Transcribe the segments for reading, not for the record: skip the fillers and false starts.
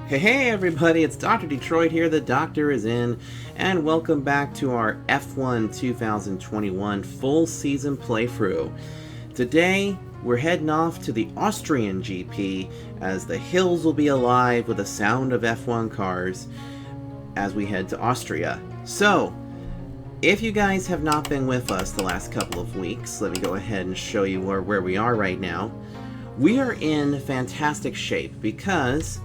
Hey everybody, it's Dr. Detroit here, the doctor is in, and welcome back to our F1 2021 full season playthrough. Today, we're heading off to the Austrian GP, as the hills will be alive with the sound of F1 cars as we head to Austria. So, if you guys have not been with us the last couple of weeks, let me go ahead and show you where we are right now. We are in fantastic shape because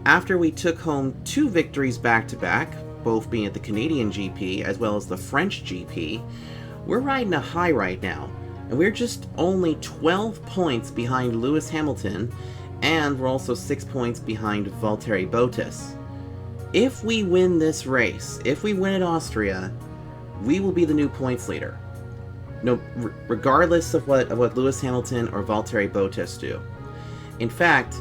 after we took home 2 victories back-to-back, both being at the Canadian GP as well as the French GP, we're riding a high right now, and we're just only 12 points behind Lewis Hamilton, and we're also 6 points behind Valtteri Bottas. If we win this race, if we win at Austria, we will be the new points leader. No, regardless of what Lewis Hamilton or Valtteri Bottas do. In fact,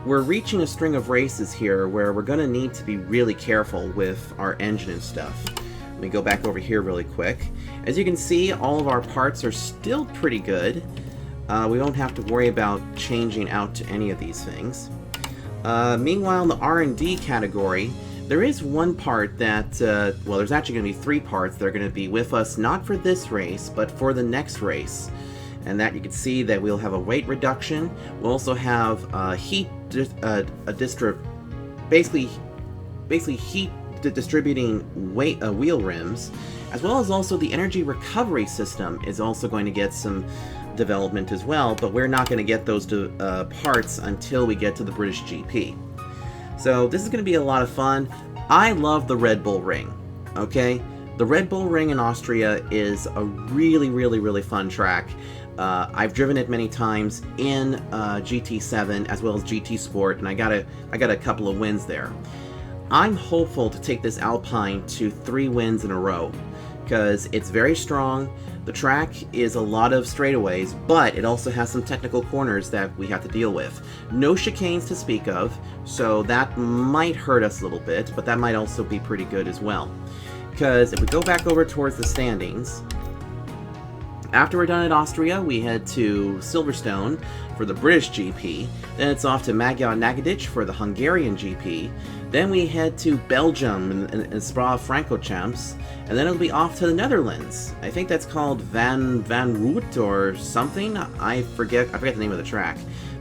we're reaching a string of races here where we're going to need to be really careful with our engine and stuff. Let me go back over here really quick. As you can see, all of our parts are still pretty good. We don't have to worry about changing out to any of these things. Meanwhile, in the R&D category, there is one part that, well, there's actually going to be 3 parts that are going to be with us, not for this race, but for the next race. And that you can see that we'll have a weight reduction. We'll also have basically heat distributing wheel rims, as well as also the energy recovery system is also going to get some development as well, but we're not going to get those parts until we get to the British GP. So this is going to be a lot of fun. I love the Red Bull Ring, okay? The Red Bull Ring in Austria is a really fun track. I've driven it many times in GT7 as well as GT Sport, and I got a couple of wins there. I'm hopeful to take this Alpine to 3 wins in a row because it's very strong. The track is a lot of straightaways, but it also has some technical corners that we have to deal with. No chicanes to speak of, so that might hurt us a little bit, but that might also be pretty good as well. Because if we go back over towards the standings, after we're done at Austria, we head to Silverstone for the British GP, then it's off to Magyar Nagadic for the Hungarian GP, then we head to Belgium and Spa-Francorchamps, and then it'll be off to the Netherlands. I think that's called Van Root or something, I forget the name of the track.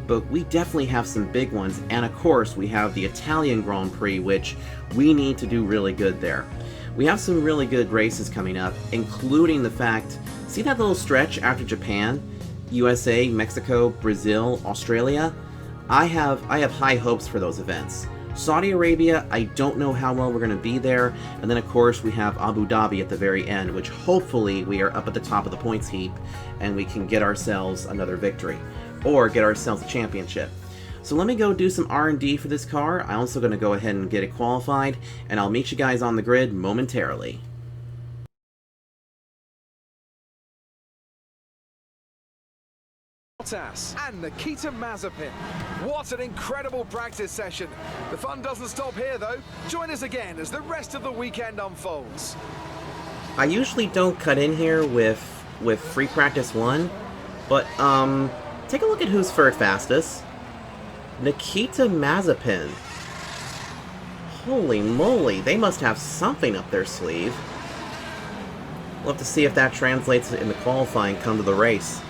But we definitely have some big ones, and of course we have the Italian Grand Prix, which we need to do really good there. We have some really good races coming up, including the fact, see that little stretch after Japan, USA, Mexico, Brazil, Australia? I have high hopes for those events. Saudi Arabia, I don't know how well we're going to be there, and then of course we have Abu Dhabi at the very end, which hopefully we are up at the top of the points heap and we can get ourselves another victory, or get ourselves a championship. So let me go do some R&D for this car. I'm also going to go ahead and get it qualified, and I'll meet you guys on the grid momentarily. Bottas and Nikita Mazepin. What an incredible practice session. The fun doesn't stop here though. Join us again as the rest of the weekend unfolds. I usually don't cut in here with free practice 1, but take a look at who's third fastest. Nikita Mazepin. Holy moly, they must have something up their sleeve. We'll have to see if that translates in the qualifying come to the race.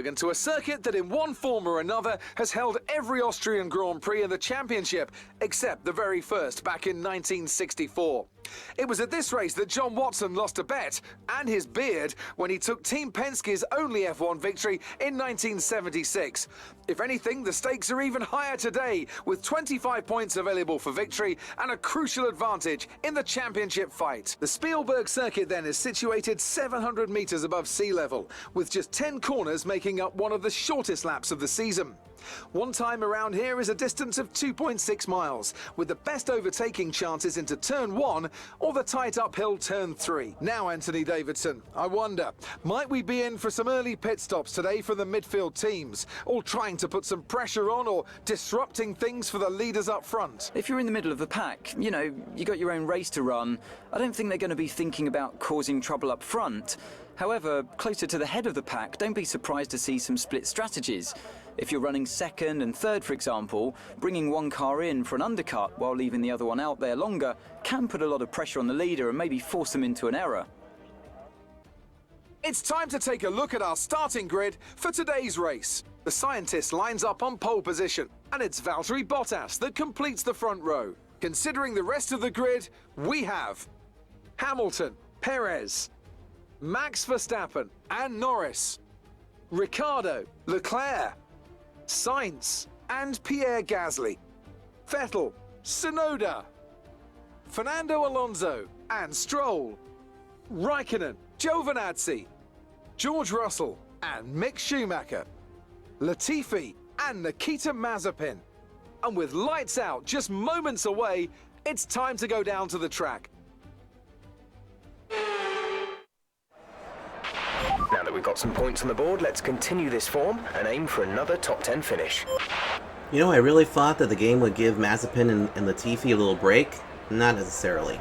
And to a circuit that in one form or another has held every Austrian Grand Prix in the championship, except the very first back in 1964. It was at this race that John Watson lost a bet and his beard when he took Team Penske's only F1 victory in 1976. If anything, the stakes are even higher today, with 25 points available for victory and a crucial advantage in the championship fight. The Spielberg circuit then is situated 700 meters above sea level, with just 10 corners kilometres, making up one of the shortest laps of the season. One time around here is a distance of 2.6 miles, with the best overtaking chances into turn 1 or the tight uphill turn 3. Now, Anthony Davidson, I wonder, might we be in for some early pit stops today from the midfield teams, all trying to put some pressure on or disrupting things for the leaders up front? If you're in the middle of the pack, you know, you got your own race to run, I don't think they're going to be thinking about causing trouble up front. However, closer to the head of the pack, don't be surprised to see some split strategies. If you're running second and third, for example, bringing one car in for an undercut while leaving the other one out there longer can put a lot of pressure on the leader and maybe force them into an error. It's time to take a look at our starting grid for today's race. The scientist lines up on pole position, and it's Valtteri Bottas that completes the front row. Considering the rest of the grid, we have Hamilton, Perez, Max Verstappen and Norris, Ricciardo, Leclerc, Sainz and Pierre Gasly, Vettel, Tsunoda, Fernando Alonso and Stroll, Raikkonen, Giovinazzi, George Russell and Mick Schumacher, Latifi and Nikita Mazepin. And with lights out just moments away, it's time to go down to the track. Now that we've got some points on the board, let's continue this form and aim for another top 10 finish. You know, I really thought that the game would give Mazepin and Latifi a little break. Not necessarily.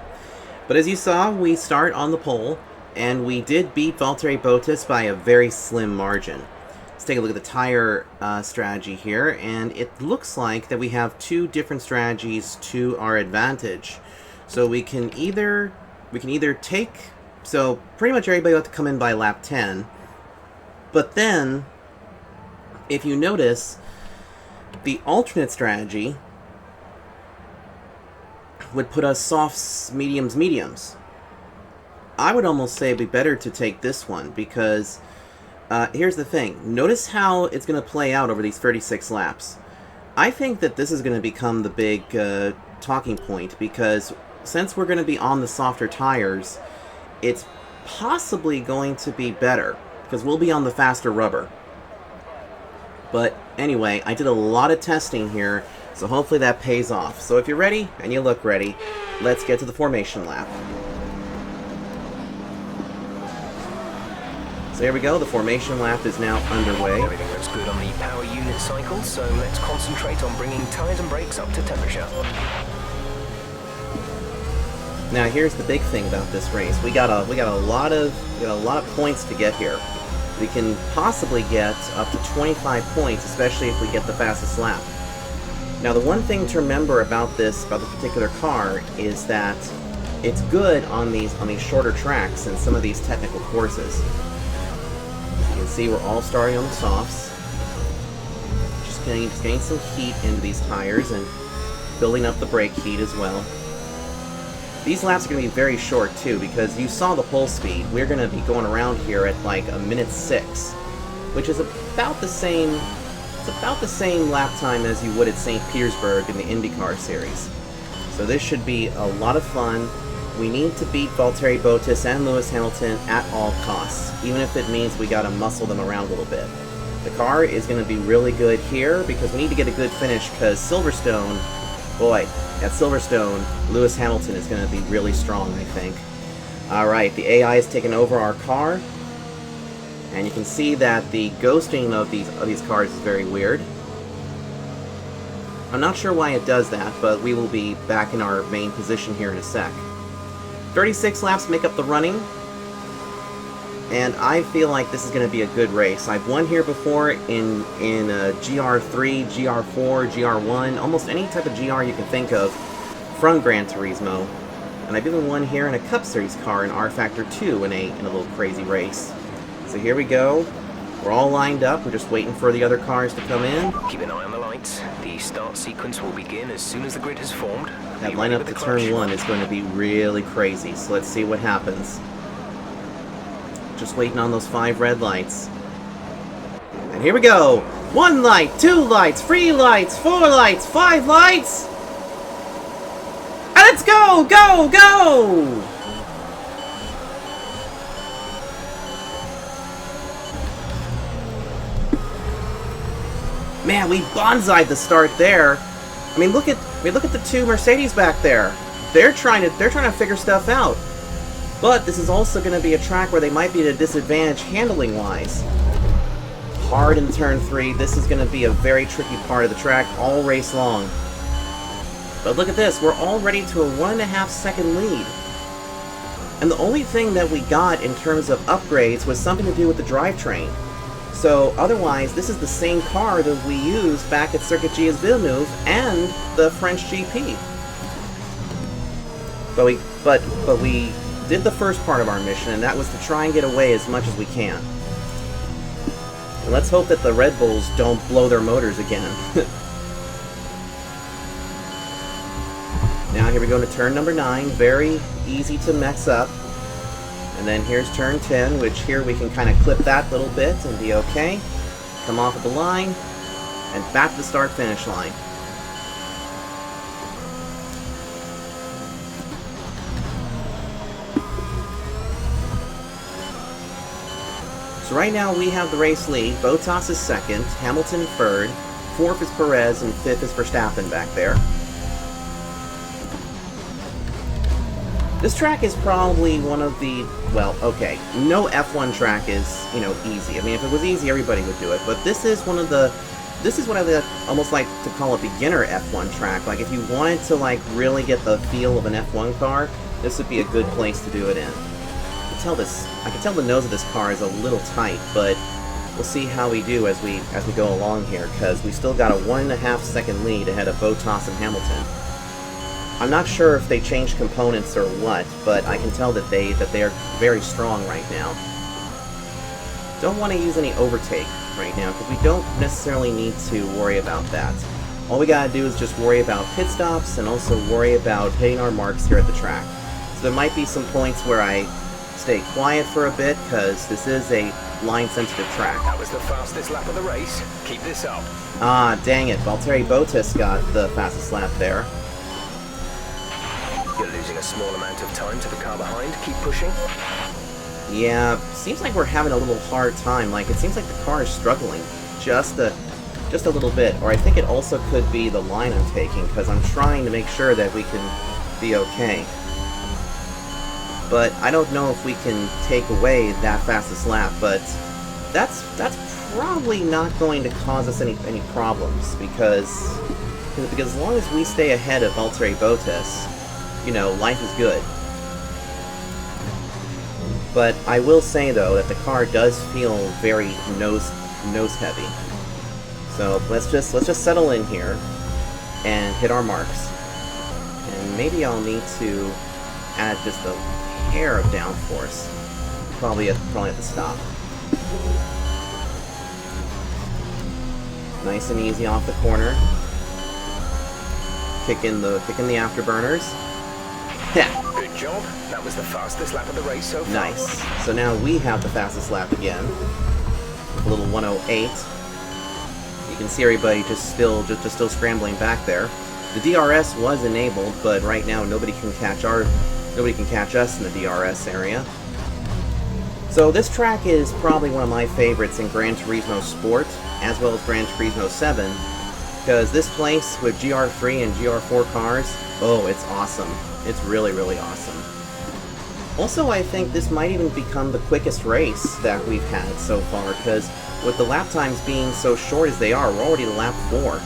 But as you saw, we start on the pole, and we did beat Valtteri Bottas by a very slim margin. Let's take a look at the tire strategy here, and it looks like that we have two different strategies to our advantage. So we can either take... So, pretty much everybody will have to come in by lap 10. But then, if you notice, the alternate strategy would put us softs, mediums, mediums. I would almost say it'd be better to take this one, because here's the thing. Notice how it's going to play out over these 36 laps. I think that this is going to become the big talking point, because since we're going to be on the softer tires, it's possibly going to be better, because we'll be on the faster rubber. But anyway, I did a lot of testing here, so hopefully that pays off. So if you're ready, and you look ready, let's get to the formation lap. So here we go, the formation lap is now underway. Everything looks good on the power unit cycle, so let's concentrate on bringing tyres and brakes up to temperature. Now here's the big thing about this race. We got a lot of points to get here. We can possibly get up to 25 points, especially if we get the fastest lap. Now the one thing to remember about this particular car is that it's good on these shorter tracks and some of these technical courses. As you can see, we're all starting on the softs. Just getting some heat into these tires and building up the brake heat as well. These laps are going to be very short too, because you saw the pole speed. We're going to be going around here at like a minute 6, which is about the same. It's about the same lap time as you would at St. Petersburg in the IndyCar series. So this should be a lot of fun. We need to beat Valtteri Bottas and Lewis Hamilton at all costs, even if it means we got to muscle them around a little bit. The car is going to be really good here because we need to get a good finish, because Silverstone, boy, at Silverstone, Lewis Hamilton is going to be really strong, I think. Alright, the AI has taken over our car, and you can see that the ghosting of these cars is very weird. I'm not sure why it does that, but we will be back in our main position here in a sec. 36 laps make up the running, and I feel like this is going to be a good race. I've won here before in GR3, GR4, GR1, almost any type of GR you can think of from Gran Turismo. And I've even won here in a Cup Series car in R Factor 2 in a little crazy race. So here we go. We're all lined up. We're just waiting for the other cars to come in. Keep an eye on the lights. The start sequence will begin as soon as the grid has formed. That lineup to turn 1 is going to be really crazy, so let's see what happens. Just waiting on those 5 red lights. And here we go! 1 light, 2 lights, 3 lights, 4 lights, 5 lights! And let's go! Go! Go! Man, we bonsai'd the start there. I mean, look at the two Mercedes back there. They're trying to figure stuff out. But this is also going to be a track where they might be at a disadvantage handling-wise. Hard in turn 3. This is going to be a very tricky part of the track all race long. But look at this. We're already to a 1.5 second lead. And the only thing that we got in terms of upgrades was something to do with the drivetrain. So otherwise, this is the same car that we used back at Circuit Gilles Villeneuve and the French GP. But we did the first part of our mission, and that was to try and get away as much as we can. And let's hope that the Red Bulls don't blow their motors again. Now here we go to turn number 9, very easy to mess up. And then here's turn 10, which here we can kind of clip that little bit and be okay. Come off of the line, and back to the start-finish line. So right now we have the race lead. Bottas is second, Hamilton third, fourth is Perez, and fifth is Verstappen back there. This track is probably one of the, well, okay, no F1 track is, you know, easy. I mean, if it was easy, everybody would do it. But this is one of the, this is what I almost like to call a beginner F1 track. Like, if you wanted to, like, really get the feel of an F1 car, this would be a good place to do it in. I can tell the nose of this car is a little tight, but we'll see how we do as we go along here, because we still got a 1.5 second lead ahead of Bottas and Hamilton. I'm not sure if they changed components or what, but I can tell that they are very strong right now. Don't want to use any overtake right now, because we don't necessarily need to worry about that. All we gotta do is just worry about pit stops and also worry about hitting our marks here at the track. So there might be some points where I stay quiet for a bit, because this is a line-sensitive track. That was the fastest lap of the race. Keep this up. Ah, dang it. Valtteri Bottas got the fastest lap there. You're losing a small amount of time to the car behind. Keep pushing. Yeah, seems like we're having a little hard time. Like, it seems like the car is struggling just a little bit. Or I think it also could be the line I'm taking, because I'm trying to make sure that we can be okay. But I don't know if we can take away that fastest lap, but that's probably not going to cause us any problems, because as long as we stay ahead of Valtteri Bottas, you know, life is good. But I will say, though, that the car does feel very nose heavy. So let's just settle in here and hit our marks. And maybe I'll need to add just a hair of downforce. Probably at the stop. Nice and easy off the corner. Kick in the afterburners. Good job. That was the fastest lap of the race so far. Nice. So now we have the fastest lap again. A little 108. You can see everybody just still scrambling back there. The DRS was enabled, but right now nobody can catch us in the DRS area. So this track is probably one of my favorites in Gran Turismo Sport, as well as Gran Turismo 7, because this place with GR3 and GR4 cars, oh, it's awesome. It's really, really awesome. Also, I think this might even become the quickest race that we've had so far, because with the lap times being so short as they are, we're already to lap 4.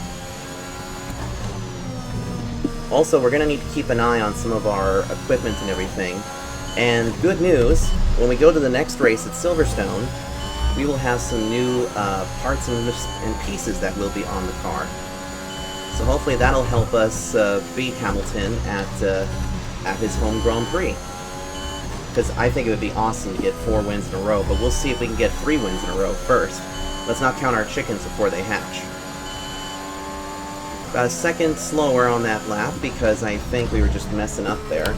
Also, we're going to need to keep an eye on some of our equipment and everything. And good news, when we go to the next race at Silverstone, we will have some new parts and pieces that will be on the car. So hopefully that'll help us beat Hamilton at his home Grand Prix. Because I think it would be awesome to get 4 wins in a row, but we'll see if we can get 3 wins in a row first. Let's not count our chickens before they hatch. About a second slower on that lap, because I think we were just messing up there.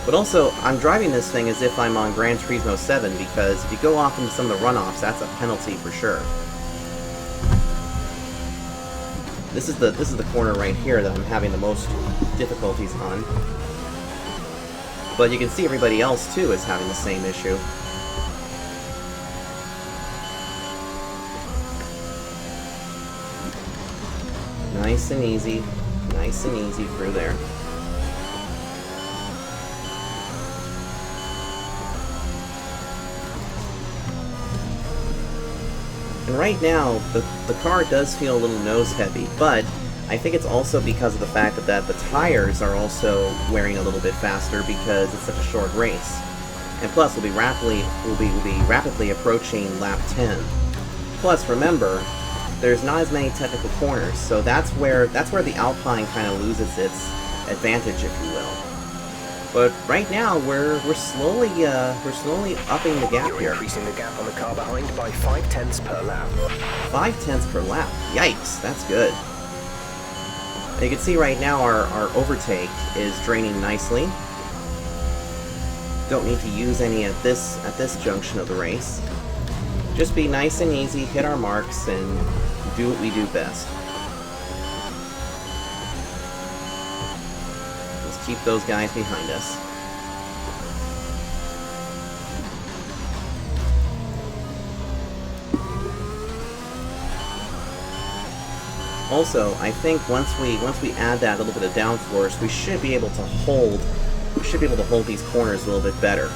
But also, I'm driving this thing as if I'm on Gran Turismo 7, because if you go off into some of the runoffs, that's a penalty for sure. This is the corner right here that I'm having the most difficulties on. But you can see everybody else, too, is having the same issue. Nice and easy. Nice and easy through there. And right now, the car does feel a little nose heavy, but I think it's also because of the fact that the tires are also wearing a little bit faster because it's such a short race. And plus, we'll be rapidly approaching lap 10. Plus, remember, there's not as many technical corners, so that's where the Alpine kind of loses its advantage, if you will. But right now, we're slowly upping the gap You're here. increasing the gap on the car behind by 0.5 per lap. 0.5 per lap. Yikes, that's good. You can see right now our overtake is draining nicely. Don't need to use any at this junction of the race. Just be nice and easy, hit our marks, and do what we do best. Let's keep those guys behind us. Also, I think once we add that little bit of downforce, we should be able to hold these corners a little bit better.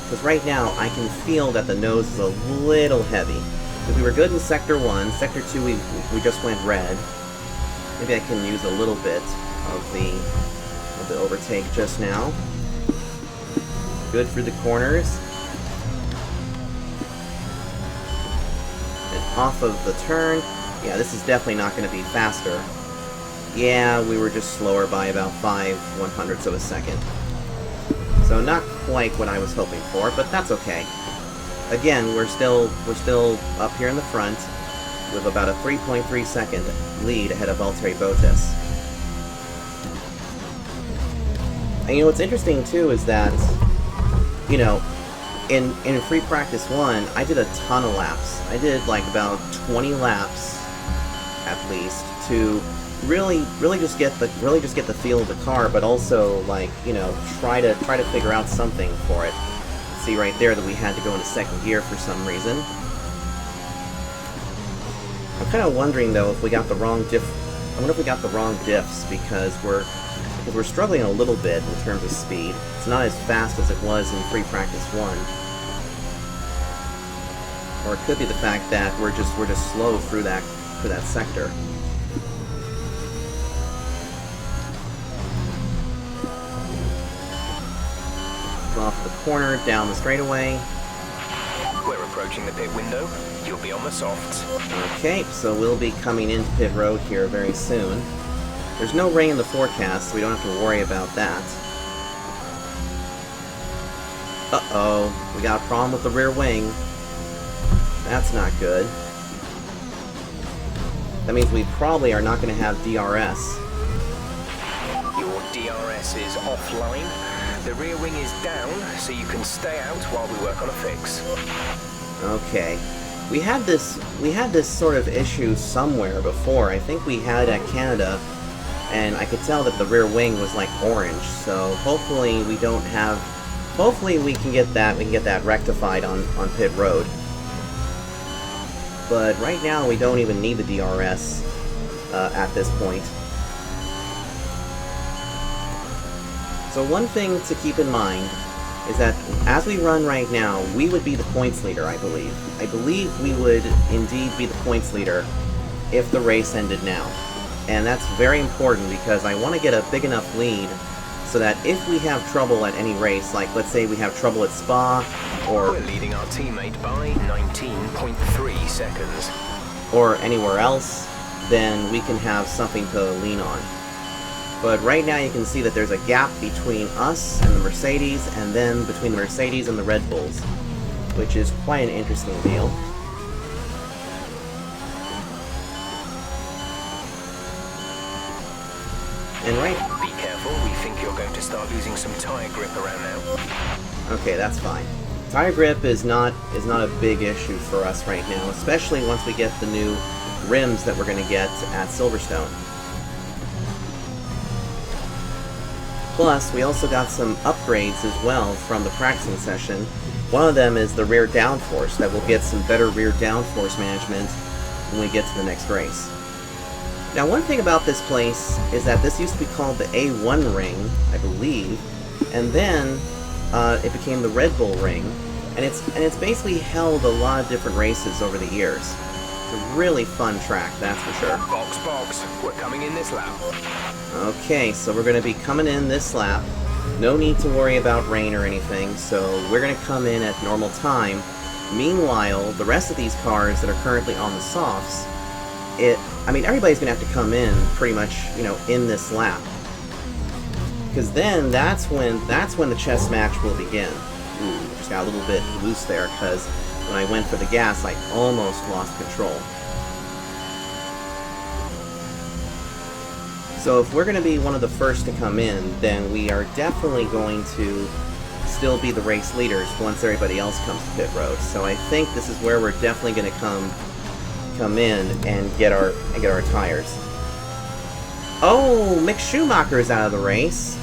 Because right now, I can feel that the nose is a little heavy. If we were good in Sector 1, Sector 2 we just went red. Maybe I can use a little bit of the overtake just now. Good for the corners. And off of the turn. Yeah, this is definitely not going to be faster. Yeah, we were just slower by about 5/100ths of a second. So not quite what I was hoping for, but that's okay. Again, we're still up here in the front with about a 3.3 second lead ahead of Valtteri Bottas. And you know what's interesting too is that, you know, in free practice 1, I did a ton of laps. I did like about 20 laps at least to really just get the feel of the car, but also, like, you know, try to figure out something for it. See right there that we had to go into second gear for some reason. I'm kind of wondering though if we got the wrong diff. I wonder if we got the wrong diffs because we're struggling a little bit in terms of speed. It's not as fast as it was in free practice 1. Or it could be the fact that we're just slow through that sector. Off the corner, down the straightaway. We're approaching the pit window. You'll be on the softs. Okay, so we'll be coming into pit road here very soon. There's no rain in the forecast, so we don't have to worry about that. Uh-oh, we got a problem with the rear wing. That's not good. That means we probably are not going to have DRS. Your DRS is offline. The rear wing is down, so you can stay out while we work on a fix. Okay. We had this sort of issue somewhere before. I think we had it at Canada, and I could tell that the rear wing was like orange. So hopefully we don't have. Hopefully we can get that rectified on pit road. But right now we don't even need the DRS at this point. So one thing to keep in mind is that as we run right now, we would be the points leader, I believe. I believe we would indeed be the points leader if the race ended now. And that's very important because I want to get a big enough lead so that if we have trouble at any race, like let's say we have trouble at Spa, or... We're leading our teammate by 19.3 seconds. Or anywhere else, then we can have something to lean on. But right now you can see that there's a gap between us and the Mercedes, and then between the Mercedes and the Red Bulls, which is quite an interesting deal. And right... Be careful, we think you're going to start losing some tire grip around now. Okay, that's fine. Tire grip is not a big issue for us right now, especially once we get the new rims that we're going to get at Silverstone. Plus, we also got some upgrades as well from the practicing session. One of them is the rear downforce, that will get some better rear downforce management when we get to the next race. Now, one thing about this place is that this used to be called the A1 Ring, I believe, and then it became the Red Bull Ring, and it's basically held a lot of different races over the years. It's a really fun track, that's for sure. Box, we're coming in this lap. Okay, so we're going to be coming in this lap. No need to worry about rain or anything, so we're going to come in at normal time. Meanwhile, the rest of these cars that are currently on the softs, I mean, everybody's going to have to come in pretty much, you know, in this lap. Because then that's when the chess match will begin. Ooh, just got a little bit loose there because when I went for the gas, I almost lost control. So if we're going to be one of the first to come in, then we are definitely going to still be the race leaders once everybody else comes to pit road. So I think this is where we're definitely going to come in and get our tires. Oh, Mick Schumacher's out of the race.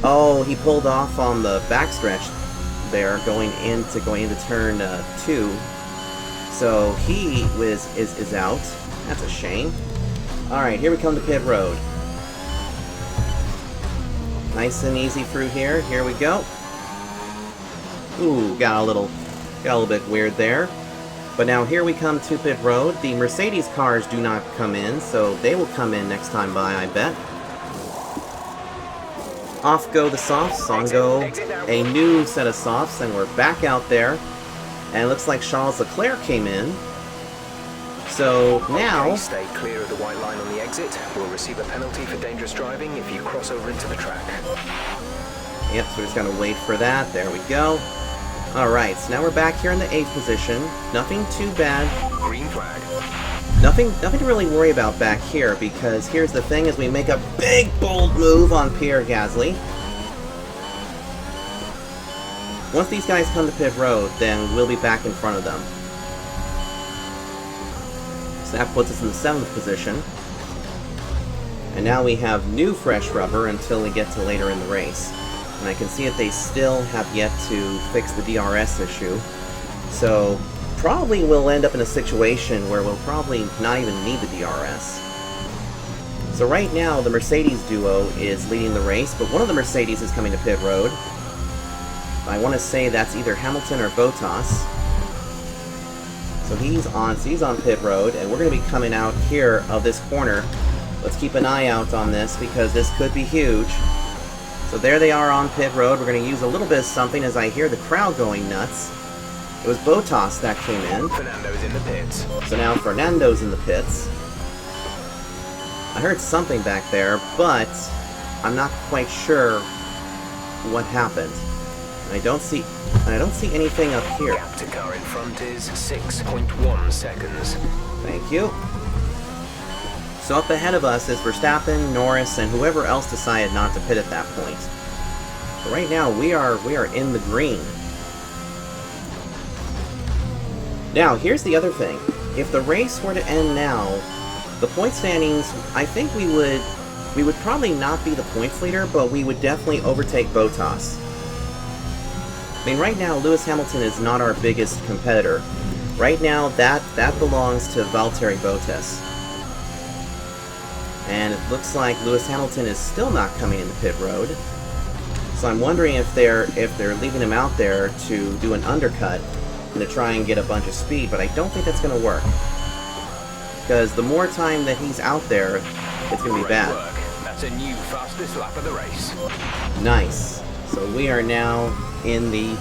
Oh, he pulled off on the backstretch there, going into turn 2. So he is out. That's a shame. All right, here we come to pit road. Nice and easy through here. Here we go. Ooh, got a little bit weird there. But now here we come to pit road. The Mercedes cars do not come in, so they will come in next time by, I bet. Off go the softs, on go a new set of softs, and we're back out there. And it looks like Charles Leclerc came in. So now... Okay, stay clear of the white line on the exit. We'll receive a penalty for dangerous driving if you cross over into the track. Yep, so we're just gonna wait for that. There we go. Alright, so now we're back here in the 8th position. Nothing too bad. Green flag. Nothing to really worry about back here, because here's the thing, as we make a big, bold move on Pierre Gasly. Once these guys come to pit road, then we'll be back in front of them. So that puts us in the 7th position. And now we have new fresh rubber until we get to later in the race. And I can see that they still have yet to fix the DRS issue. So probably we'll end up in a situation where we'll probably not even need the DRS. So right now the Mercedes duo is leading the race, but one of the Mercedes is coming to pit road. I want to say that's either Hamilton or Bottas. So he's on pit road, and we're going to be coming out here of this corner. Let's keep an eye out on this, because this could be huge. So there they are on pit road. We're going to use a little bit of something as I hear the crowd going nuts. It was Bottas that came in. Fernando's in the pits. So now Fernando's in the pits. I heard something back there, but I'm not quite sure what happened. And I don't see anything up here. Gap to car in front is 6.1 seconds. Thank you. So up ahead of us is Verstappen, Norris, and whoever else decided not to pit at that point. But right now we are in the green. Now here's the other thing. If the race were to end now, the point standings, I think we would probably not be the points leader, but we would definitely overtake Bottas. I mean, right now Lewis Hamilton is not our biggest competitor. Right now that belongs to Valtteri Bottas. And it looks like Lewis Hamilton is still not coming into pit road. So I'm wondering if they're leaving him out there to do an undercut and to try and get a bunch of speed, but I don't think that's going to work. Because the more time that he's out there, it's going to be bad. Work. That's a new fastest lap of the race. Nice. So we are now in the...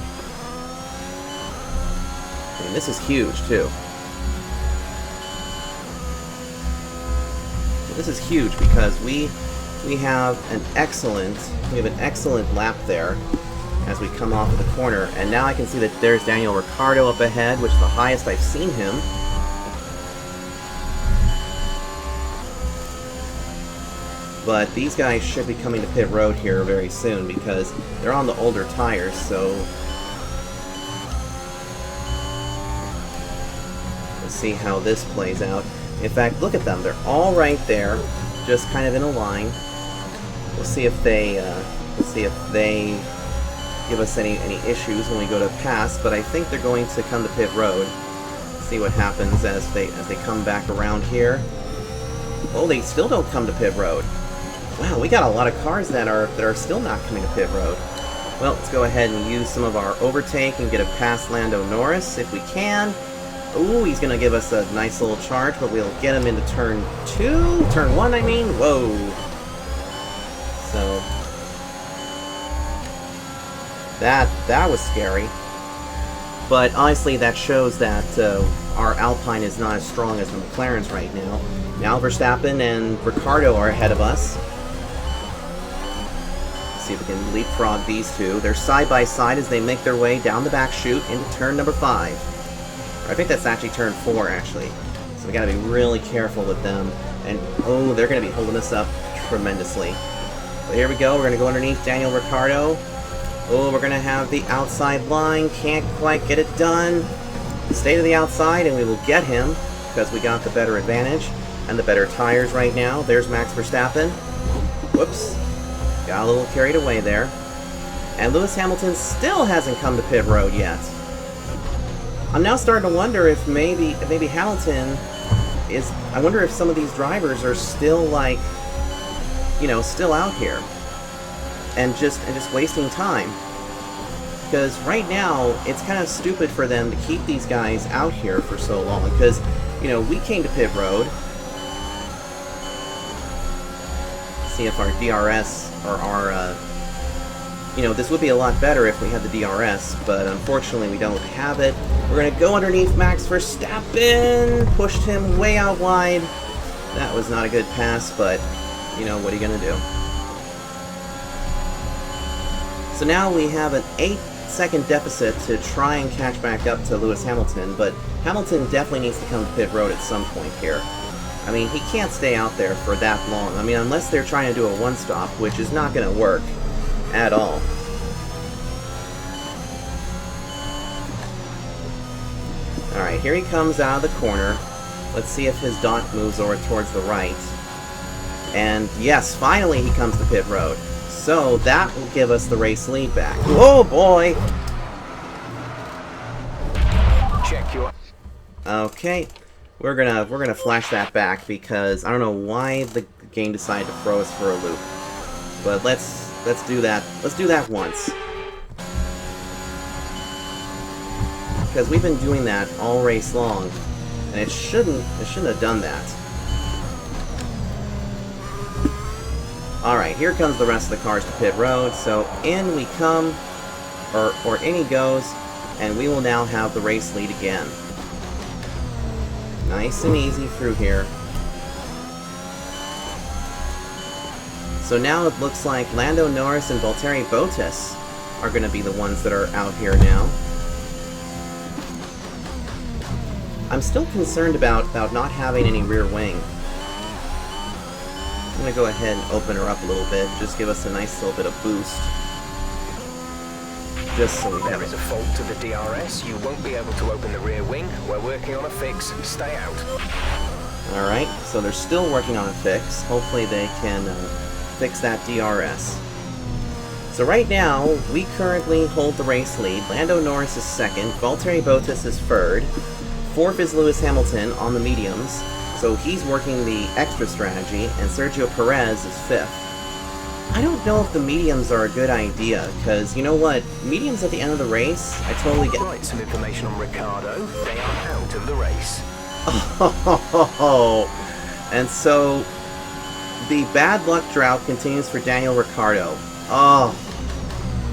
And this is huge, too. This is huge because we have an excellent lap there as we come off of the corner, and now I can see that there's Daniel Ricciardo up ahead, which is the highest I've seen him. But these guys should be coming to pit road here very soon because they're on the older tires, so let's see how this plays out. In fact, look at them. They're all right there, just kind of in a line. We'll see if they give us any issues when we go to pass, but I think they're going to come to pit road. See what happens as they come back around here. Oh, they still don't come to pit road. Wow, we got a lot of cars that are still not coming to pit road. Well, let's go ahead and use some of our overtake and get a past Lando Norris if we can. Ooh, he's going to give us a nice little charge, but we'll get him into turn 2? Turn 1, I mean? Whoa. So, that was scary. But honestly, that shows that our Alpine is not as strong as the McLaren's right now. Now Verstappen and Ricciardo are ahead of us. Let's see if we can leapfrog these two. They're side by side as they make their way down the back chute into turn number 5. I think that's actually turn 4, actually. So we gotta be really careful with them. And, oh, they're gonna be holding us up tremendously. But here we go, we're gonna go underneath Daniel Ricciardo. Oh, we're gonna have the outside line, can't quite get it done. Stay to the outside and we will get him, because we got the better advantage and the better tires right now. There's Max Verstappen. Whoops. Got a little carried away there. And Lewis Hamilton still hasn't come to pit road yet. I'm now starting to wonder if maybe Hamilton is... I wonder if some of these drivers are still, like, you know, still out here. And just wasting time. Because right now, it's kind of stupid for them to keep these guys out here for so long. Because, you know, we came to pit road. See if our DRS or our... you know, this would be a lot better if we had the DRS, but unfortunately we don't have it. We're going to go underneath Max Verstappen. Pushed him way out wide. That was not a good pass, but, you know, what are you going to do? So now we have an 8-second deficit to try and catch back up to Lewis Hamilton, but Hamilton definitely needs to come to pit road at some point here. I mean, he can't stay out there for that long. I mean, unless they're trying to do a one-stop, which is not going to work at all. Alright, here he comes out of the corner. Let's see if his dot moves over towards the right. And yes, finally he comes to pit road. So that will give us the race lead back. Oh boy! Check your... Okay, we're gonna flash that back because I don't know why the game decided to throw us for a loop. But let's do that. Let's do that once. Because we've been doing that all race long, and it shouldn't have done that. Alright, here comes the rest of the cars to pit road, so in we come, or in he goes, and we will now have the race lead again. Nice and easy through here. So now it looks like Lando Norris and Valtteri Bottas are going to be the ones that are out here now. I'm still concerned about not having any rear wing. I'm going to go ahead and open her up a little bit, just give us a nice little bit of boost. Just so we have There is a fault to the DRS. You won't be able to open the rear wing. We're working on a fix. Stay out. Alright, so they're still working on a fix. Hopefully they can fix that DRS. So right now, we currently hold the race lead. Lando Norris is second, Valtteri Bottas is third, fourth is Lewis Hamilton on the mediums, so he's working the extra strategy, and Sergio Perez is fifth. I don't know if the mediums are a good idea, because you know what? Mediums at the end of the race, I totally get... Right, some information on Ricciardo. They are out of the race. Oh, and so the bad luck drought continues for Daniel Ricciardo. Oh,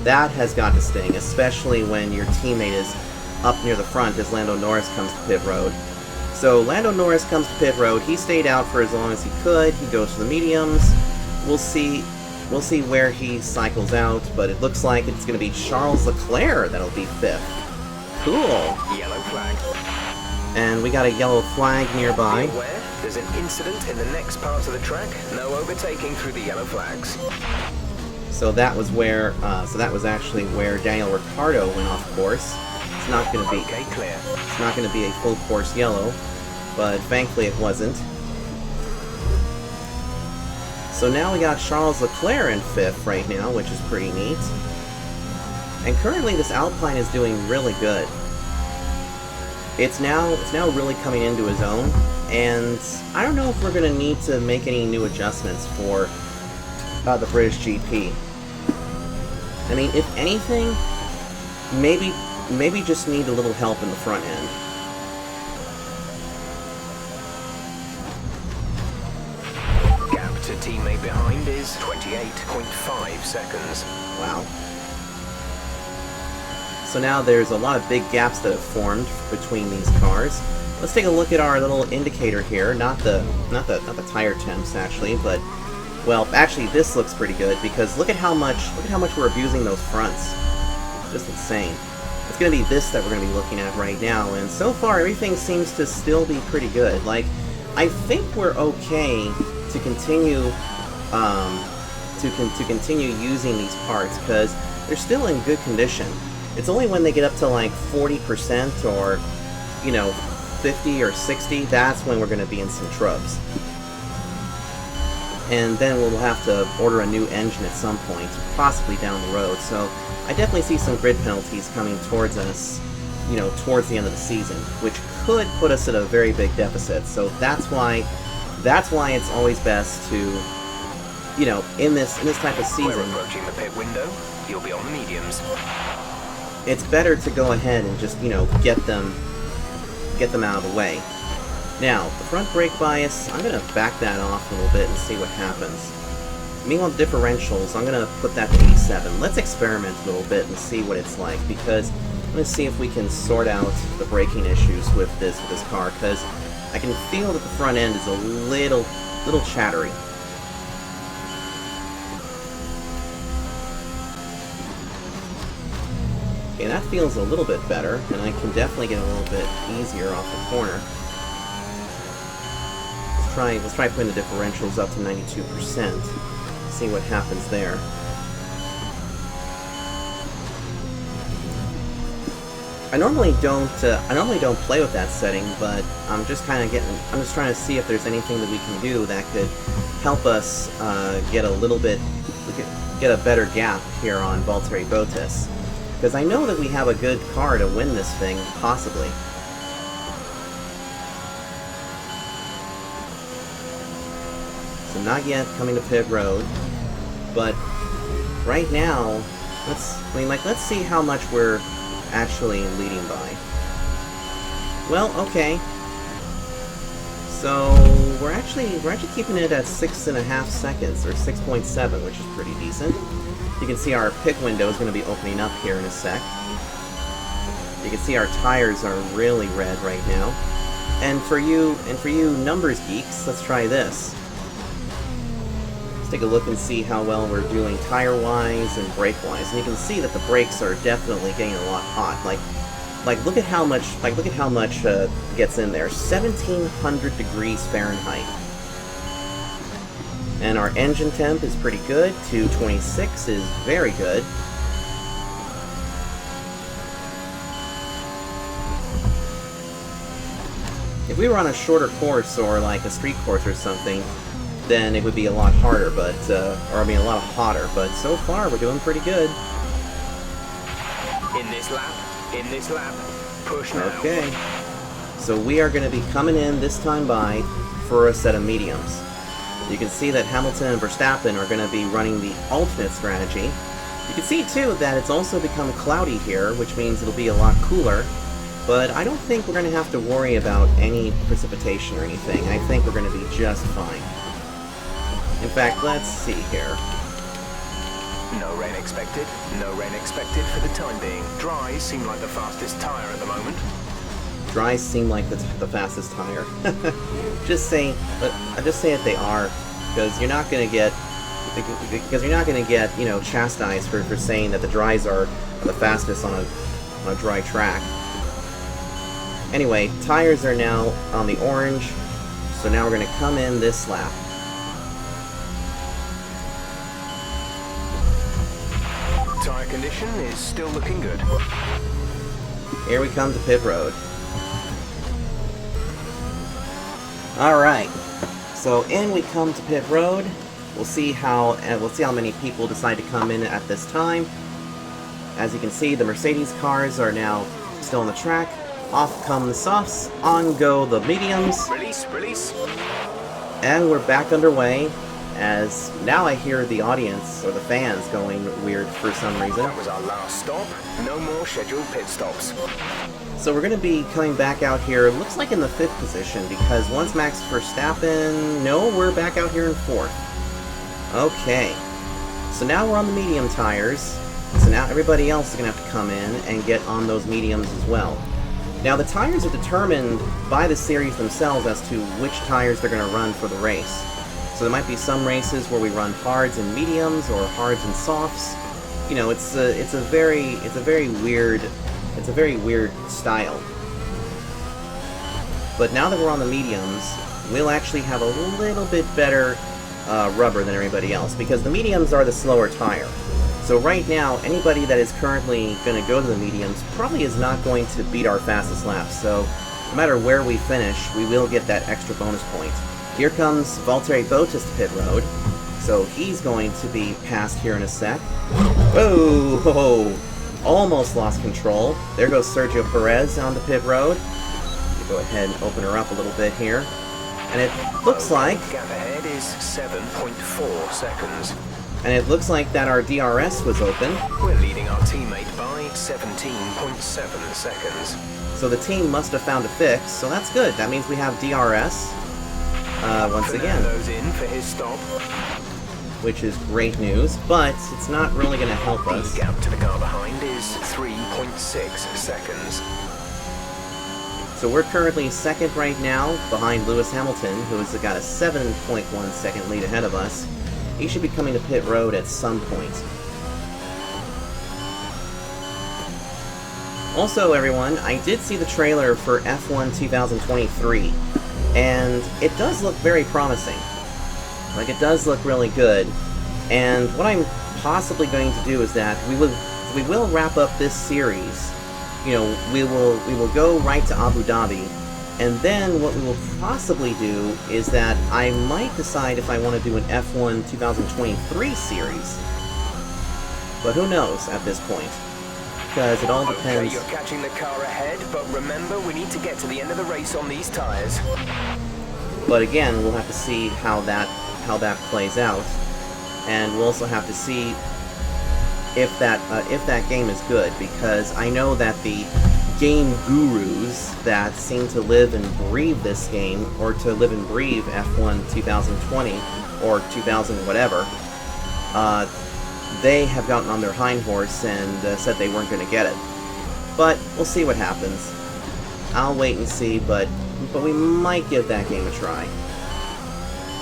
that has got to sting, especially when your teammate is up near the front as Lando Norris comes to pit road. So Lando Norris comes to pit road. He stayed out for as long as he could. He goes to the mediums. We'll see where he cycles out, but it looks like it's going to be Charles Leclerc that'll be fifth. Cool. Yellow flag. And we got a yellow flag nearby. Be aware, there's an incident in the next part of the track. No overtaking through the yellow flags. So that was where, that was actually where Daniel Ricciardo went off course. It's not going to be, Okay, clear. it's not going to be a full course yellow, but thankfully it wasn't. So now we got Charles Leclerc in fifth right now, which is pretty neat. And currently this Alpine is doing really good. It's now really coming into his own. And I don't know if we're going to need to make any new adjustments for the British GP. I mean, if anything, maybe just need a little help in the front end. Gap to teammate behind is 28.5 seconds. Wow. So now there's a lot of big gaps that have formed between these cars. Let's take a look at our little indicator here. Not the tire temps actually, but well, actually this looks pretty good because look at how much we're abusing those fronts. It's just insane. It's gonna be this that we're gonna be looking at right now, and so far everything seems to still be pretty good. Like, I think we're okay to continue to continue using these parts because they're still in good condition. It's only when they get up to like 40% or, you know, 50 or 60, that's when we're going to be in some troubles. And then we'll have to order a new engine at some point, possibly down the road. So I definitely see some grid penalties coming towards us, you know, towards the end of the season, which could put us at a very big deficit. So that's why it's always best to, you know, in this type of season, We're approaching the pit window. You'll be on the mediums. it's better to go ahead and just, you know, get them out of the way. Now, the front brake bias, I'm going to back that off a little bit and see what happens. Meanwhile, the differentials, I'm going to put that to 87. Let's experiment a little bit and see what it's like, because I'm going to see if we can sort out the braking issues with this car, because I can feel that the front end is a little chattery. Okay, that feels a little bit better, and I can definitely get a little bit easier off the corner. Let's try putting the differentials up to 92%. See what happens there. I normally don't play with that setting, but I'm just trying to see if there's anything that we can do that could help us get a better gap here on Valtteri Bottas. Because I know that we have a good car to win this thing, possibly. So not yet coming to pit road, but right now, let's see how much we're actually leading by. Well, okay. So we're actually keeping it at 6.5 seconds, or 6.7, which is pretty decent. You can see our pit window is going to be opening up here in a sec. You can see our tires are really red right now. And for you numbers geeks, let's try this. Let's take a look and see how well we're doing tire-wise and brake-wise. And you can see that the brakes are definitely getting a lot hot. Like look at how much gets in there. 1700 degrees Fahrenheit. And our engine temp is pretty good. 226 is very good. If we were on a shorter course or like a street course or something, then it would be a lot harder, but a lot hotter. But so far, we're doing pretty good. In this lap, push now. Okay. So we are going to be coming in this time by for a set of mediums. You can see that Hamilton and Verstappen are going to be running the alternate strategy. You can see, too, that it's also become cloudy here, which means it'll be a lot cooler. But I don't think we're going to have to worry about any precipitation or anything. I think we're going to be just fine. In fact, let's see here. No rain expected. No rain expected for the time being. Dries seem like the fastest tyre at the moment. Dries seem like the fastest tire. Just saying that they are, because you're not going to get chastised for saying that the dries are the fastest on a dry track. Anyway, tires are now on the orange, so now we're going to come in this lap. Tyre condition is still looking good. Here we come to pit road. Alright, so in we come to pit road. We'll see how many people decide to come in at this time. As you can see, the Mercedes cars are now still on the track. Off come the softs, on go the mediums, Release, release. and we're back underway. As now I hear the audience, or the fans, going weird for some reason. That was our last stop. No more scheduled pit stops. So we're going to be coming back out here, looks like in the 5th position, because once Max Verstappen... No, we're back out here in 4th. Okay. So now we're on the medium tires, so now everybody else is going to have to come in and get on those mediums as well. Now the tires are determined by the series themselves as to which tires they're going to run for the race. So there might be some races where we run hards and mediums or hards and softs. You know, it's a very weird style. But now that we're on the mediums, we'll actually have a little bit better rubber than everybody else, because the mediums are the slower tire. So right now, anybody that is currently going to go to the mediums probably is not going to beat our fastest lap. So no matter where we finish, we will get that extra bonus point. Here comes Valtteri Bottas to pit road, so he's going to be passed here in a sec. Whoa! Ho, almost lost control. There goes Sergio Perez on the pit road. Go ahead and open her up a little bit here. And it looks like... Gap ahead is 7.4 seconds. And it looks like that our DRS was open. We're leading our teammate by 17.7 seconds. So the team must have found a fix, so that's good. That means we have DRS once again. Fernando's in for his stop. Which is great news, but it's not really going to help us. The gap to the car behind is 3.6 seconds. So we're currently 2nd right now, behind Lewis Hamilton, who has got a 7.1 second lead ahead of us. He should be coming to pit road at some point. Also, everyone, I did see the trailer for F1 2023, and it does look very promising. Like, it does look really good, and what I'm possibly going to do is that we will wrap up this series. You know, we will go right to Abu Dhabi, and then what we will possibly do is that I might decide if I want to do an F1 2023 series. But who knows at this point? Because it all depends. Okay, you're catching the car ahead, but remember, we need to get to the end of the race on these tires. But again, we'll have to see how that plays out, and we'll also have to see if that game is good, because I know that the game gurus that seem to live and breathe this game, or to live and breathe F1 2020 or 2000 whatever, they have gotten on their hind horse and said they weren't going to get it. But we'll see what happens. I'll wait and see, but we might give that game a try.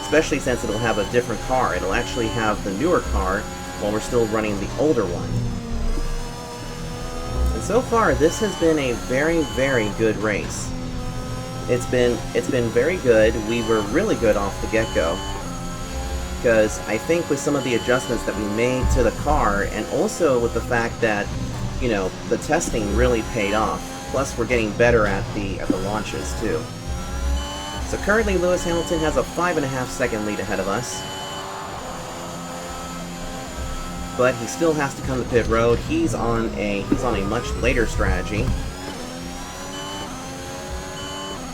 Especially since it'll have a different car. It'll actually have the newer car while we're still running the older one. And so far, this has been a very, very good race. It's been very good. We were really good off the get-go. Because I think with some of the adjustments that we made to the car, and also with the fact that, you know, the testing really paid off. Plus, we're getting better at the launches, too. So currently, Lewis Hamilton has a 5.5 second lead ahead of us. But he still has to come to pit road. He's on a much later strategy.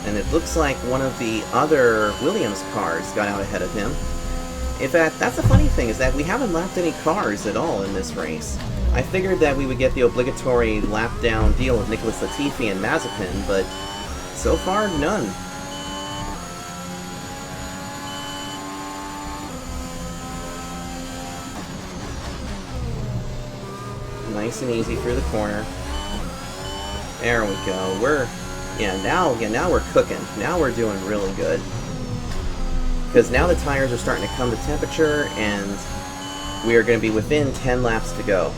And it looks like one of the other Williams cars got out ahead of him. In fact, that's the funny thing, is that we haven't lapped any cars at all in this race. I figured that we would get the obligatory lap-down deal with Nicholas Latifi and Mazepin, but so far, none. Nice and easy through the corner. There we go. Now we're cooking. Now we're doing really good. Because now the tires are starting to come to temperature, and we are going to be within 10 laps to go.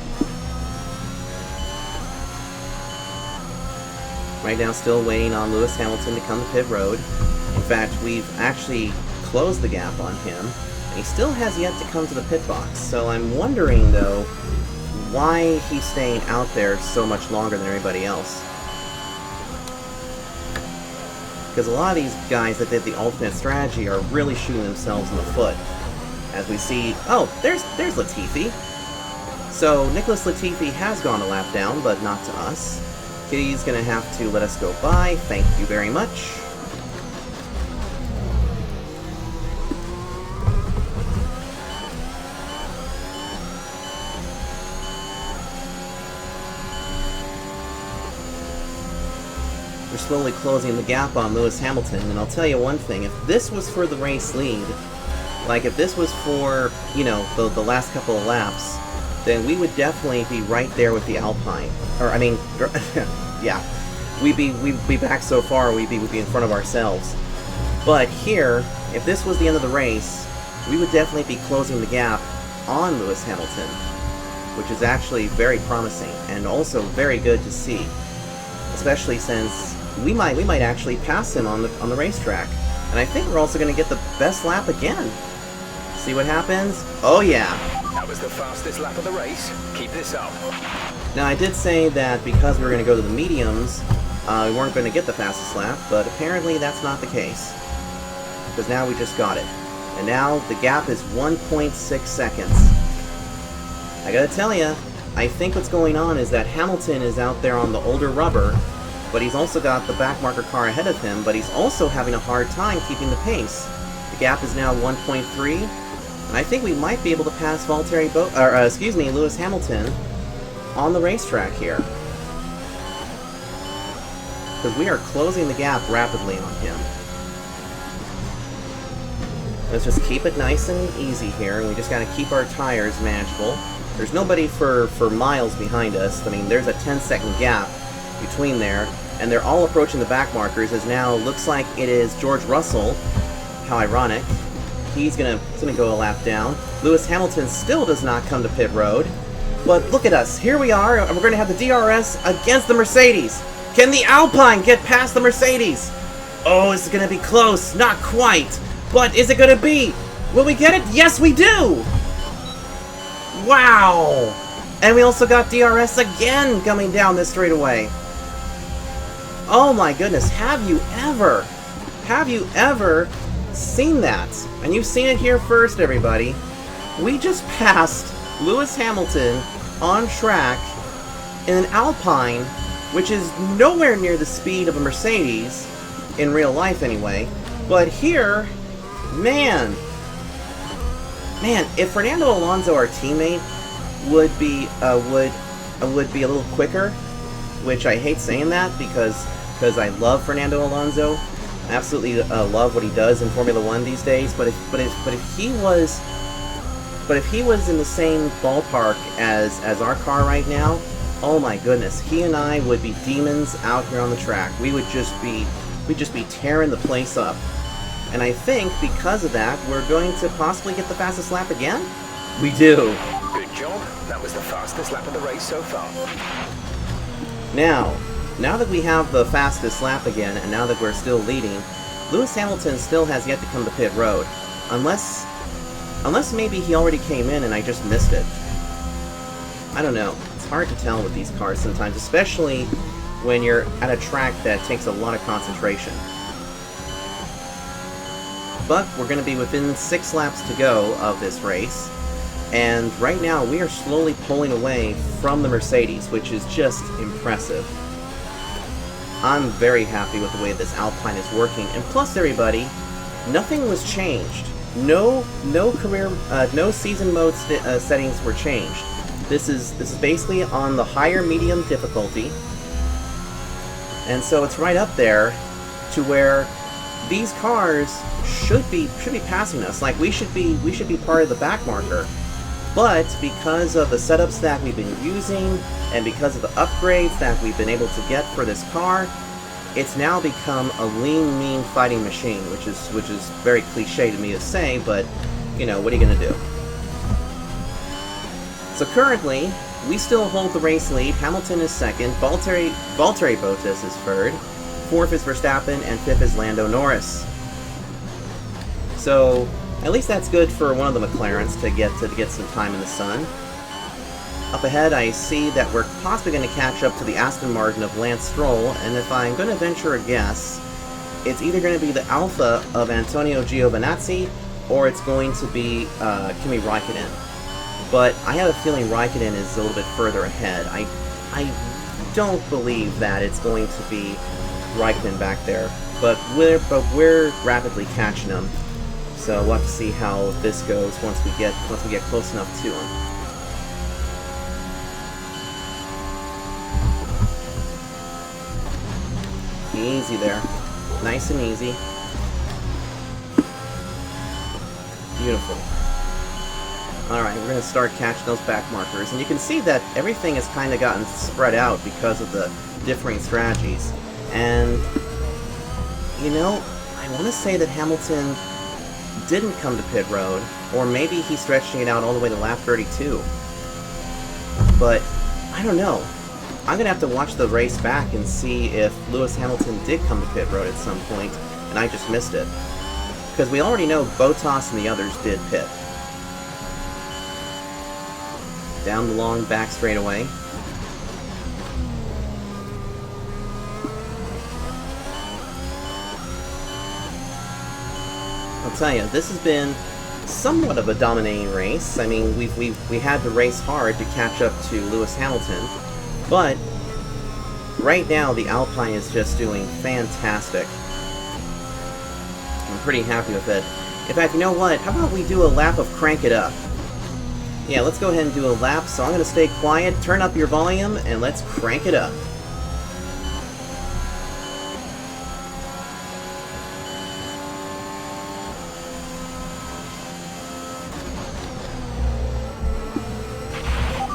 Right now, still waiting on Lewis Hamilton to come to pit road. In fact, we've actually closed the gap on him, and he still has yet to come to the pit box. So I'm wondering, though, why he's staying out there so much longer than everybody else. Because a lot of these guys that did the alternate strategy are really shooting themselves in the foot. As we see... Oh, there's Latifi. So, Nicholas Latifi has gone a lap down, but not to us. Kitty's gonna have to let us go by. Thank you very much. We're slowly closing the gap on Lewis Hamilton, and I'll tell you one thing, if this was for the race lead, like if this was for, you know, the last couple of laps, then we would definitely be right there with the Alpine. Or, I mean, yeah, we'd be back so far, we'd be in front of ourselves. But here, if this was the end of the race, we would definitely be closing the gap on Lewis Hamilton, which is actually very promising, and also very good to see. Especially since we might actually pass him on the racetrack. And I think we're also going to get the best lap again. See what happens? Oh yeah! That was the fastest lap of the race. Keep this up. Now I did say that because we were going to go to the mediums, we weren't going to get the fastest lap, but apparently that's not the case. Because now we just got it. And now the gap is 1.6 seconds. I gotta tell you, I think what's going on is that Hamilton is out there on the older rubber, but he's also got the backmarker car ahead of him, but he's also having a hard time keeping the pace. The gap is now 1.3, and I think we might be able to pass Lewis Hamilton on the racetrack here. Because we are closing the gap rapidly on him. Let's just keep it nice and easy here, and we just gotta keep our tires manageable. There's nobody for miles behind us. I mean, there's a 10-second gap between there, and they're all approaching the back markers, as now looks like it is George Russell. How ironic. He's gonna go a lap down. Lewis Hamilton still does not come to pit road. But look at us. Here we are, and we're gonna have the DRS against the Mercedes. Can the Alpine get past the Mercedes? Oh, this is gonna be close. Not quite. But is it gonna be? Will we get it? Yes, we do! Wow! And we also got DRS again coming down this straightaway. Oh my goodness, have you ever seen that? And you've seen it here first, everybody. We just passed Lewis Hamilton on track in an Alpine, which is nowhere near the speed of a Mercedes, in real life anyway. But here, man, if Fernando Alonso, our teammate, would be a little quicker, which I hate saying that because I love Fernando Alonso, I absolutely love what he does in Formula One these days. But if he was in the same ballpark as our car right now, oh my goodness, he and I would be demons out here on the track. We'd just be tearing the place up. And I think, because of that, we're going to possibly get the fastest lap again? We do. Good job. That was the fastest lap of the race so far. Now that we have the fastest lap again, and now that we're still leading, Lewis Hamilton still has yet to come to pit road. Unless maybe he already came in and I just missed it. I don't know. It's hard to tell with these cars sometimes, especially when you're at a track that takes a lot of concentration. But we're going to be within 6 laps to go of this race, and right now we are slowly pulling away from the Mercedes, which is just impressive. I'm very happy with the way this Alpine is working, and plus everybody, nothing was changed. No season mode settings were changed. This is basically on the higher medium difficulty, and so it's right up there to where these cars should be passing us. Like, we should be part of the back marker. But because of the setups that we've been using and because of the upgrades that we've been able to get for this car, it's now become a lean, mean fighting machine, which is very cliche to me to say, but you know, what are you gonna do? So currently, we still hold the race lead. Hamilton is second, Valtteri Bottas is third, fourth is Verstappen, and fifth is Lando Norris. So at least that's good for one of the McLarens to get some time in the sun. Up ahead, I see that we're possibly going to catch up to the Aston Martin of Lance Stroll, and if I'm going to venture a guess, it's either going to be the Alfa of Antonio Giovinazzi, or it's going to be Kimi Raikkonen. But I have a feeling Raikkonen is a little bit further ahead. I don't believe that it's going to be Raikkonen back there, but we're rapidly catching him. So we'll have to see how this goes once we get close enough to him. Easy there. Nice and easy. Beautiful. Alright, we're going to start catching those back markers. And you can see that everything has kind of gotten spread out because of the differing strategies. And, you know, I want to say that Hamilton didn't come to pit road, or maybe he's stretching it out all the way to lap 32. But, I don't know. I'm going to have to watch the race back and see if Lewis Hamilton did come to pit road at some point, and I just missed it. Because we already know Bottas and the others did pit. Down the long back straightaway. I'll tell you, this has been somewhat of a dominating race. I mean, we had to race hard to catch up to Lewis Hamilton. But, right now, the Alpine is just doing fantastic. I'm pretty happy with it. In fact, you know what? How about we do a lap of Crank It Up? Yeah, let's go ahead and do a lap, so I'm going to stay quiet, turn up your volume, and let's crank it up.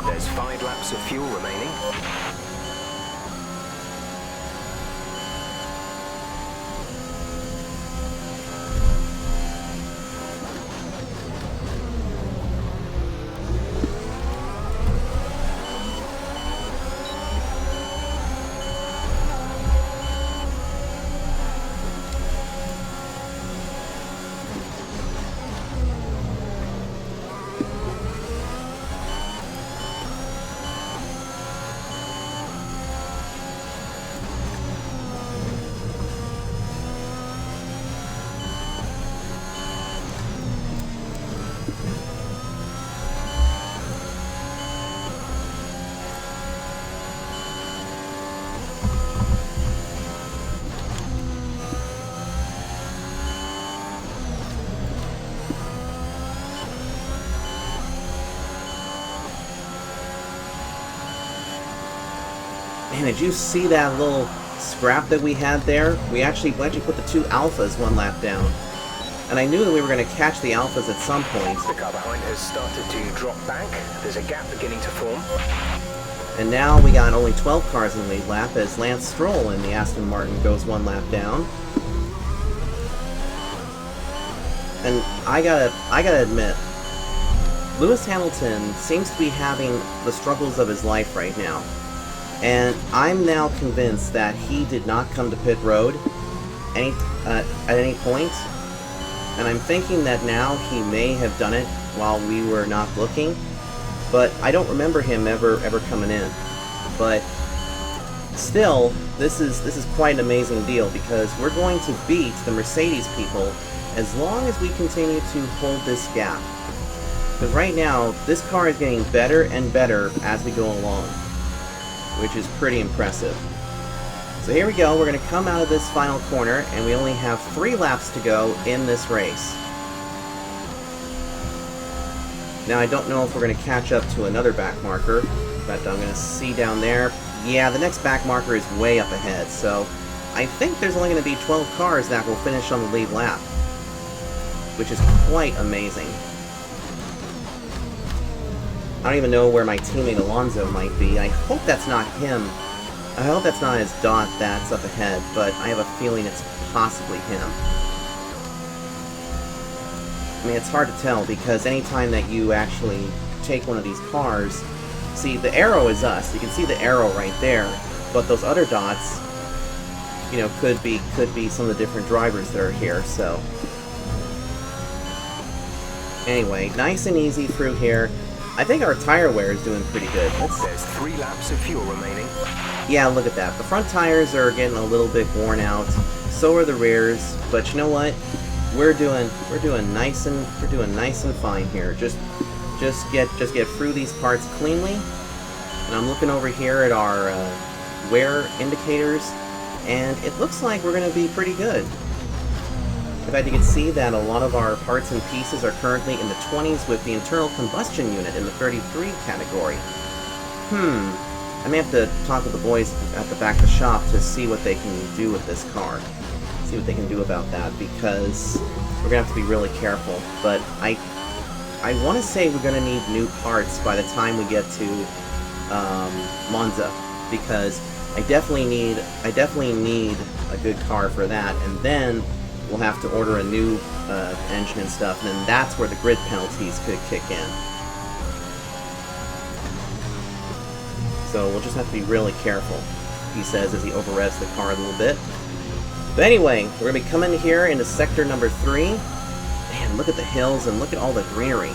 There's 5 laps of fuel remaining. Man, did you see that little scrap that we had there? We actually put the 2 Alphas 1 lap down. And I knew that we were going to catch the Alphas at some point. The car behind has started to drop back. There's a gap beginning to form. And now we got only 12 cars in the lead lap as Lance Stroll in the Aston Martin goes 1 lap down. And I gotta admit, Lewis Hamilton seems to be having the struggles of his life right now. And I'm now convinced that he did not come to pit road at any point. And I'm thinking that now he may have done it while we were not looking. But I don't remember him ever coming in. But still, this is quite an amazing deal because we're going to beat the Mercedes people as long as we continue to hold this gap. Because right now, this car is getting better and better as we go along, which is pretty impressive. So here we go, we're going to come out of this final corner, and we only have 3 laps to go in this race. Now I don't know if we're going to catch up to another back marker, but I'm going to see down there. Yeah, the next back marker is way up ahead, so I think there's only going to be 12 cars that will finish on the lead lap, which is quite amazing. I don't even know where my teammate Alonso might be. I hope that's not him. I hope that's not his dot that's up ahead, but I have a feeling it's possibly him. I mean, it's hard to tell because anytime that you actually take one of these cars, see, the arrow is us. You can see the arrow right there, but those other dots, you know, could be some of the different drivers that are here, so. Anyway, nice and easy through here. I think our tire wear is doing pretty good. There's 3 laps of fuel remaining. Yeah, look at that. The front tires are getting a little bit worn out. So are the rears. But you know what? We're doing nice and fine here. Just get through these parts cleanly. And I'm looking over here at our wear indicators, and it looks like we're going to be pretty good. In fact, you can see that a lot of our parts and pieces are currently in the 20s with the internal combustion unit in the 33 category. I may have to talk with the boys at the back of the shop to see what they can do with this car. See what they can do about that, because we're going to have to be really careful. But I want to say we're going to need new parts by the time we get to Monza, because I definitely need a good car for that, and then we'll have to order a new engine and stuff, and then that's where the grid penalties could kick in. So we'll just have to be really careful, he says as he over-revs the car a little bit. But anyway, we're going to be coming here into sector number 3. Man, look at the hills and look at all the greenery.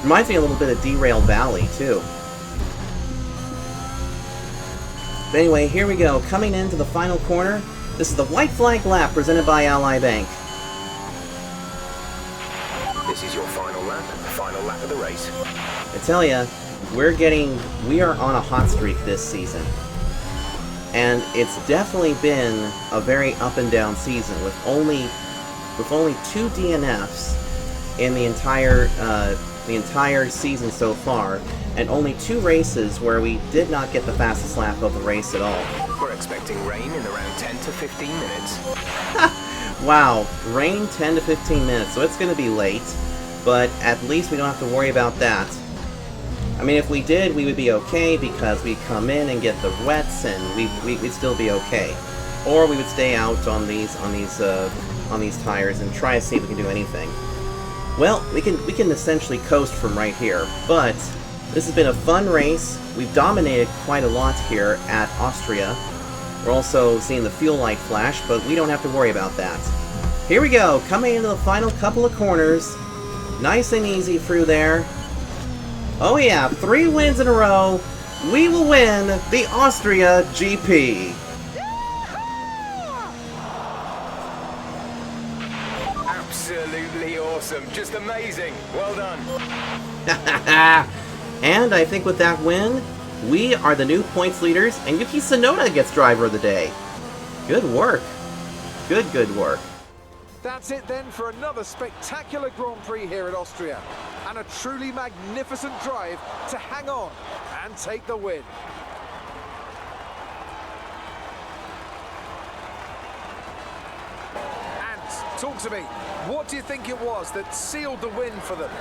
Reminds me a little bit of Derail Valley, too. But anyway, here we go. Coming into the final corner. This is the White Flag Lap presented by Ally Bank. This is your final lap of the race. I tell ya, we are on a hot streak this season. And it's definitely been a very up and down season with only 2 DNFs in the entire season so far, and only 2 races where we did not get the fastest lap of the race at all. We're expecting rain in around 10 to 15 minutes. Wow, rain 10 to 15 minutes, so it's going to be late, but at least we don't have to worry about that. I mean, if we did, we would be okay, because we'd come in and get the wets, and we'd still be okay. Or we would stay out on these tires and try to see if we can do anything. Well, we can essentially coast from right here, but this has been a fun race. We've dominated quite a lot here at Austria. We're also seeing the fuel light flash, but we don't have to worry about that. Here we go, coming into the final couple of corners. Nice and easy through there. Oh yeah, 3 wins in a row. We will win the Austria GP. Absolutely awesome. Just amazing. Well done. And I think with that win, we are the new points leaders, and Yuki Tsunoda gets driver of the day. Good work. Good work. That's it then for another spectacular Grand Prix here at Austria. And a truly magnificent drive to hang on and take the win. And talk to me, what do you think it was that sealed the win for them?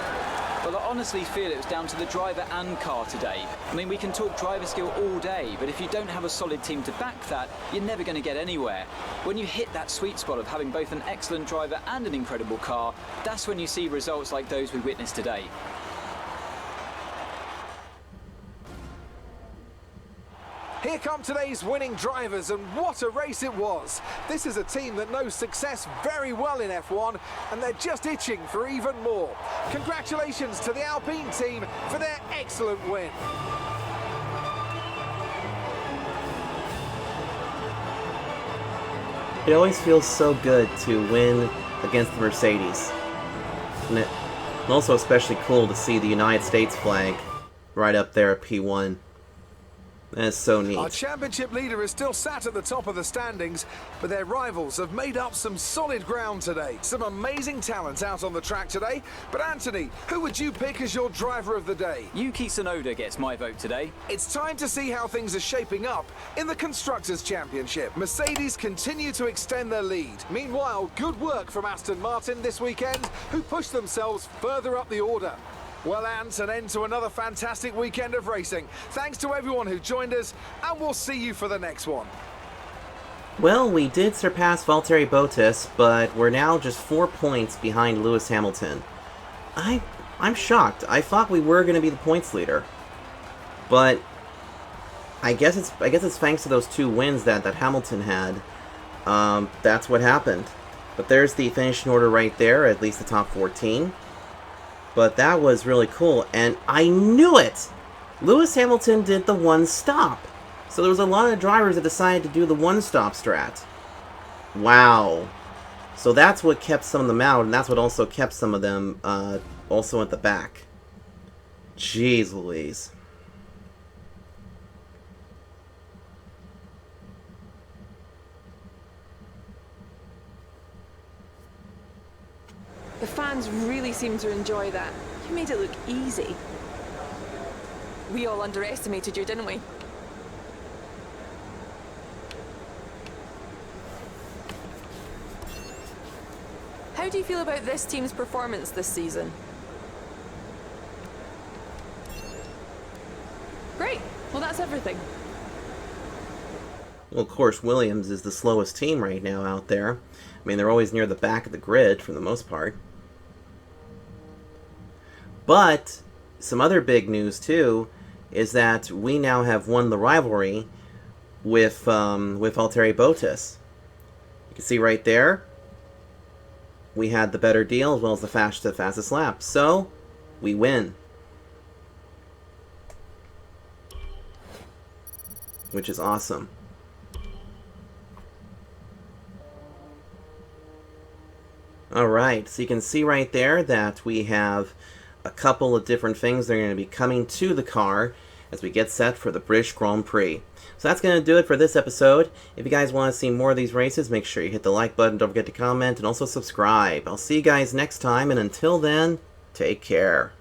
Well, I honestly feel it was down to the driver and car today. I mean, we can talk driver skill all day, but if you don't have a solid team to back that, you're never going to get anywhere. When you hit that sweet spot of having both an excellent driver and an incredible car, that's when you see results like those we witnessed today. Here come today's winning drivers, and what a race it was. This is a team that knows success very well in F1, and they're just itching for even more. Congratulations to the Alpine team for their excellent win. It always feels so good to win against the Mercedes. And also especially cool to see the United States flag right up there at P1. That's so neat. Our championship leader is still sat at the top of the standings, but their rivals have made up some solid ground today. Some amazing talent out on the track today. But Anthony, who would you pick as your driver of the day? Yuki Tsunoda gets my vote today. It's time to see how things are shaping up in the Constructors' Championship. Mercedes continue to extend their lead. Meanwhile, good work from Aston Martin this weekend, who pushed themselves further up the order. Well, Ant, an end to another fantastic weekend of racing. Thanks to everyone who joined us, and we'll see you for the next one. Well, we did surpass Valtteri Bottas, but we're now just 4 points behind Lewis Hamilton. I'm shocked. I thought we were going to be the points leader. But I guess it's thanks to those 2 wins that Hamilton had. That's what happened. But there's the finishing order right there, at least the top 14. But that was really cool, and I knew it! Lewis Hamilton did the one-stop. So there was a lot of drivers that decided to do the one-stop strat. Wow. So that's what kept some of them out, and that's what also kept some of them also at the back. Jeez Louise. seem to enjoy that. You made it look easy. We all underestimated you, didn't we? How do you feel about this team's performance this season? Great. Well, that's everything. Well, of course, Williams is the slowest team right now out there. I mean, they're always near the back of the grid for the most part. But some other big news, too, is that we now have won the rivalry with Valtteri Bottas. You can see right there, we had the better deal as well as the fastest lap. So, we win. Which is awesome. Alright, so you can see right there that we have a couple of different things that are going to be coming to the car as we get set for the British Grand Prix. So that's going to do it for this episode. If you guys want to see more of these races, make sure you hit the like button, don't forget to comment, and also subscribe. I'll see you guys next time, and until then, take care.